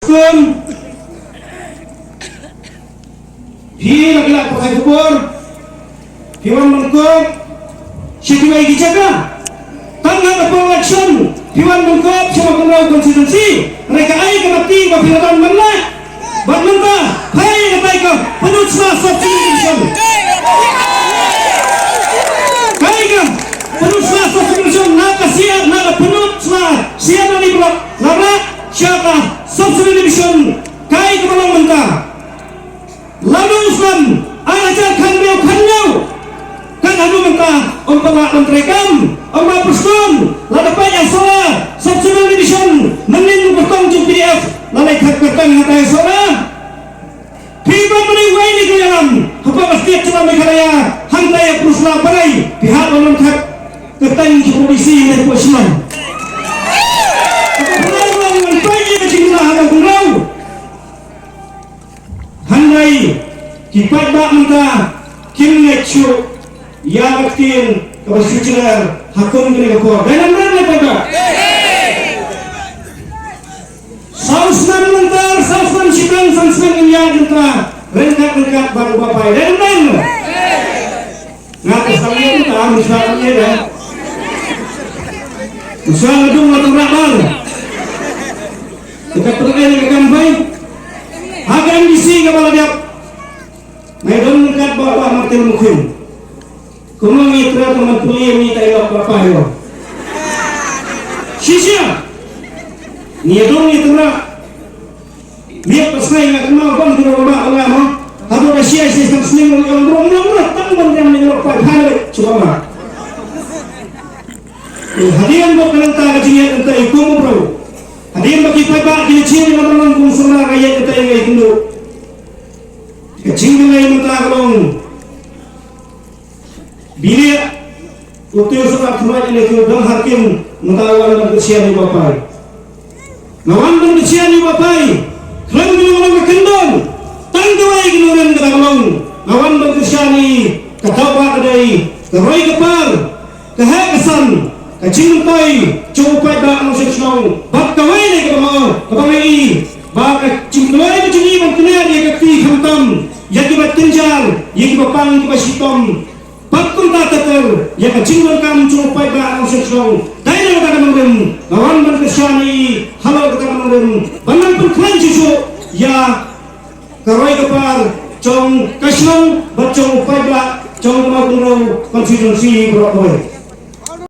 Kun Hi laki-laki pakai kubur Hiwan mengkop Syekimai dijaga Tanggal apa election Hiwan mengkop sama kenal konstitusi mereka air kemati bapilatan menang buat mentah hai katai ke penut selah substitution hai ke penut selah substitution naga siap naga penut selah siap nanti pula larak siapa substitution kai ke malang mentah lalu Islam ajarkan beliau kanyau kan lalu mentah umpama mentrekam umpama perskon lalu banyak soal substitution menin bertanggung PDF lalai kata hatai soal tiba meniwai ni ke dalam apa setiap coba mekaraya hantai peruslah parai pihak melengkap ketang polisi dan Islam handai kipat bak mentah kimnek syuk yang aktin kebersucian hakum kini kepor dan mana pada sausman mentah sausman sidang sausman yang mentah rengkat baru bapai dan mana ngapa saya mentah misalnya dah misalnya dong atau rakal kita pergi dengan baik agar misi kepala dia medan dekat bawah mati mungkin kumang itra teman pulih ni tayo apa yo sisya ni dong itra dia pasai nak kenal pun tidak berubah Allah mo hadu Asia sistem sning yang belum tanggung yang menurut Pak Hari coba hadian buat kelenta kajian entah ikum bro hadian bagi Pak kini ciri teman-teman kung surah ayat entah yang itu kecing dengan mentah kalong bilik util sebab semua ini itu dan hakim mentawakan dan kesian di bapai nawan dan kesian di bapai kelang di orang kekendong tangkawai keluaran kata kalong nawan dan kesian di ketawa kedai keroy kepal kehakasan kecing mentai cupai bak musik senang bak kawai ni kepamai bak kecing kawai kecing iman kena dia kati khantam yang kibat tinjal yang kibat pang kibat sitom bakun tater yang kecing kam cupai bak musik senang dai kata mengem lawan berkesyani halau kata mengem bangan perklan susu ya karoy kepal cong kasnong bacong upai bak cong mau konstitusi berapa